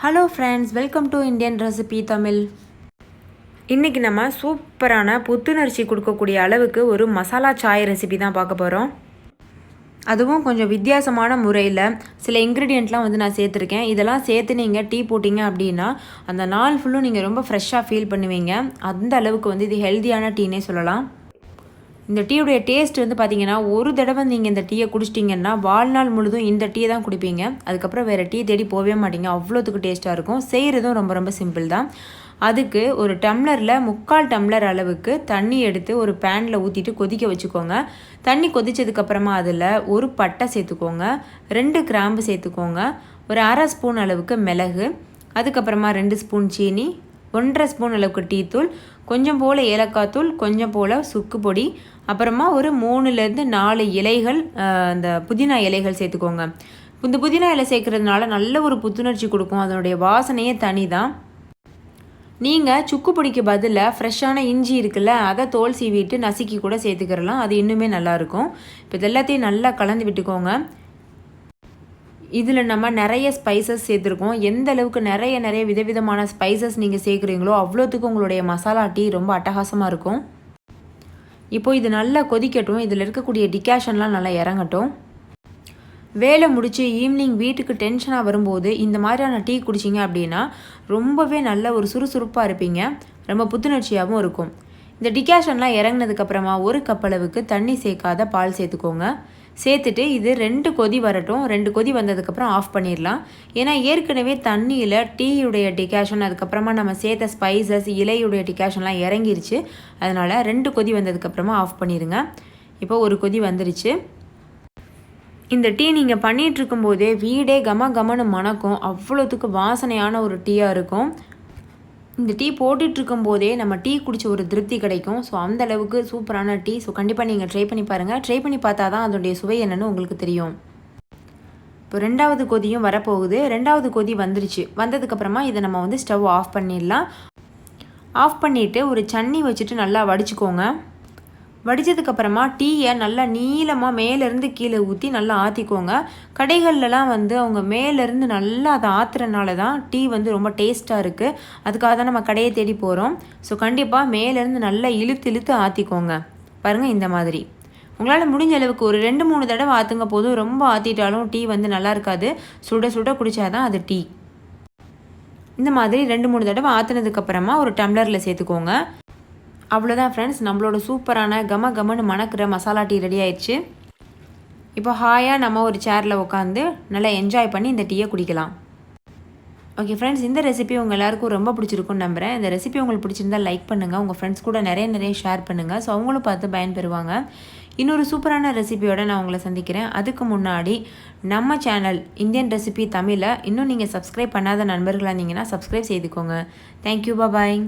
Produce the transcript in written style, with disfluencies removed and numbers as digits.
Hello friends, welcome to Indian recipe Tamil. இன்றைக்கி நம்ம சூப்பரான புத்துணர்ச்சி கொடுக்கக்கூடிய அளவுக்கு ஒரு மசாலா சாய் ரெசிபி தான் பார்க்க போகிறோம். அதுவும் கொஞ்சம் வித்தியாசமான முறையில் சில இன்க்ரீடியண்ட்லாம் நான் சேர்த்துருக்கேன். இதெல்லாம் சேர்த்து நீங்கள் டீ போட்டிங்க அப்படின்னா அந்த நாள் ஃபுல்லும் நீங்கள் ரொம்ப ஃப்ரெஷ்ஷாக ஃபீல் பண்ணுவீங்க. அந்த அளவுக்கு இது ஹெல்த்தியான டீனே சொல்லலாம். இந்த டீயுடைய டேஸ்ட் பார்த்தீங்கன்னா, ஒரு தடவை நீங்கள் இந்த டீயை குடிச்சிட்டிங்கன்னா வாழ்நாள் முழுதும் இந்த டீ தான் குடிப்பீங்க. அதுக்கப்புறம் வேறு டீ தேடி போகவே மாட்டீங்க. அவ்வளோத்துக்கு டேஸ்ட்டாக இருக்கும். செய்கிறதும் ரொம்ப ரொம்ப சிம்பிள் தான். அதுக்கு ஒரு டம்ளரில் 3/4 டம்ளர் அளவுக்கு தண்ணி எடுத்து ஒரு பேனில் ஊற்றிட்டு கொதிக்க வச்சுக்கோங்க. தண்ணி கொதித்ததுக்கப்புறமா அதில் ஒரு பட்டை சேர்த்துக்கோங்க, 2 கிராம்பு சேர்த்துக்கோங்க, ஒரு 1/2 ஸ்பூன் அளவுக்கு மிளகு, அதுக்கப்புறமா 2 ஸ்பூன் சீனி, 1/2 ஸ்பூன் அளவுக்கு டீத்தூள், கொஞ்சம் போல் ஏலக்காய் தூள், கொஞ்சம் போல் சுக்கு பொடி, அப்புறமா ஒரு 3லேருந்து 4 இலைகள், அந்த புதினா இலைகள் சேர்த்துக்கோங்க. இந்த புதினா இலை சேர்க்குறதுனால நல்ல ஒரு புத்துணர்ச்சி கொடுக்கும். அதனுடைய வாசனையே தனி தான். நீங்கள் சுக்கு பொடிக்கு பதிலாக ஃப்ரெஷ்ஷான இஞ்சி இருக்குல்ல, அதை தோல் சீவிட்டு நசுக்கி கூட சேர்த்துக்கிறலாம். அது இன்னுமே நல்லாயிருக்கும். இப்போ இது எல்லாத்தையும் நல்லா கலந்து விட்டுக்கோங்க. இதில் நம்ம நிறைய ஸ்பைசஸ் சேர்த்துருக்கோம். எந்த அளவுக்கு நிறைய விதவிதமான ஸ்பைசஸ் நீங்கள் சேர்க்குறீங்களோ அவ்வளோத்துக்கு உங்களுடைய மசாலா டீ ரொம்ப அட்டகாசமாக இருக்கும். இப்போது இது நல்லா கொதிக்கட்டும். இதில் இருக்கக்கூடிய டிகாஷன்லாம் நல்லா இறங்கட்டும். வேலை முடித்து ஈவினிங் வீட்டுக்கு டென்ஷனாக வரும்போது இந்த மாதிரியான டீ குடிச்சிங்க அப்படின்னா ரொம்பவே நல்ல ஒரு சுறுசுறுப்பாக இருப்பீங்க. ரொம்ப புத்துணர்ச்சியாகவும் இருக்கும். இந்த டிகாஷன்லாம் இறங்கினதுக்கப்புறமா 1 கப் அளவுக்கு தண்ணி சேர்க்காத பால் சேர்த்துக்கோங்க. சேர்த்துட்டு இது 2 கொதி வரட்டும். 2 கொதி வந்ததுக்கப்புறம் ஆஃப் பண்ணிடலாம். ஏன்னா ஏற்கனவே தண்ணியில் டீயுடைய டிகாஷன், அதுக்கப்புறமா நம்ம சேர்த்த ஸ்பைசஸ், இலையுடைய டிகாஷன்லாம் இறங்கிருச்சு. அதனால் 2 கொதி வந்ததுக்கப்புறமா ஆஃப் பண்ணிடுங்க. இப்போ 1 கொதி வந்துருச்சு. இந்த டீ நீங்கள் பண்ணிகிட்ருக்கும்போதே வீடே கமன்னு மணக்கும். அவ்வளோத்துக்கு வாசனையான ஒரு டீயாக இருக்கும். இந்த டீ போட்டுட்ருக்கும்போதே நம்ம டீ குடித்த ஒரு திருப்தி கிடைக்கும். ஸோ அந்தளவுக்கு சூப்பரான டீ. ஸோ கண்டிப்பாக நீங்கள் ட்ரை பண்ணி பாருங்கள். ட்ரை பண்ணி பார்த்தா தான் அதனுடைய சுவை என்னென்னு உங்களுக்கு தெரியும். இப்போ 2வது கொதியும் வரப்போகுது. 2வது கொதி வந்துருச்சு. வந்ததுக்கப்புறமா இதை நம்ம ஸ்டவ் ஆஃப் பண்ணிடலாம். ஆஃப் பண்ணிவிட்டு ஒரு சன்னி வச்சுட்டு நல்லா வடிச்சுக்கோங்க. வடித்ததுக்கப்புறமா டீயை நல்லா நீளமாக மேலேருந்து கீழே ஊற்றி நல்லா ஆற்றிக்கோங்க. கடைகள்லாம் அவங்க மேலேருந்து நல்லா அதை ஆற்றுறனால தான் டீ ரொம்ப டேஸ்ட்டாக இருக்குது. அதுக்காக தான் நம்ம கடையை தேடி போகிறோம். ஸோ கண்டிப்பாக மேலேருந்து நல்லா இழுத்து ஆற்றிக்கோங்க. பாருங்கள், இந்த மாதிரி உங்களால் முடிஞ்ச அளவுக்கு ஒரு 2-3 தடவை ஆற்றுங்க போதும். ரொம்ப ஆற்றிட்டாலும் டீ நல்லா இருக்காது. சுட சுட குடித்தாதான் அது டீ. இந்த மாதிரி 2-3 தடவை ஆற்றுனதுக்கப்புறமா ஒரு டம்ளரில் சேர்த்துக்கோங்க. அவ்வளோதான் ஃப்ரெண்ட்ஸ், நம்மளோட சூப்பரான கமன்னு மணக்கிற மசாலா டீ ரெடி ஆயிடுச்சு. இப்போ ஹாயாக நம்ம ஒரு சேரில் உட்காந்து நல்லா என்ஜாய் பண்ணி இந்த டீயை குடிக்கலாம். ஓகே ஃப்ரெண்ட்ஸ், இந்த ரெசிபி உங்கள் எல்லாருக்கும் ரொம்ப பிடிச்சிருக்குன்னு நம்புகிறேன். இந்த ரெசிபி உங்களுக்கு பிடிச்சிருந்தால் லைக் பண்ணுங்கள். உங்கள் ஃப்ரெண்ட்ஸ் கூட நிறைய ஷேர் பண்ணுங்கள். ஸோ அவங்களும் பார்த்து பயன்பெறுவாங்க. இன்னொரு சூப்பரான ரெசிபியோடு நான் உங்களை சந்திக்கிறேன். அதுக்கு முன்னாடி நம்ம சேனல் இந்தியன் ரெசிபி தமிழை இன்னும் நீங்கள் சப்ஸ்கிரைப் பண்ணாத நண்பர்களாக இருந்தீங்கன்னா சப்ஸ்கிரைப் செய்துக்கோங்க. தேங்க்யூ, பாய்.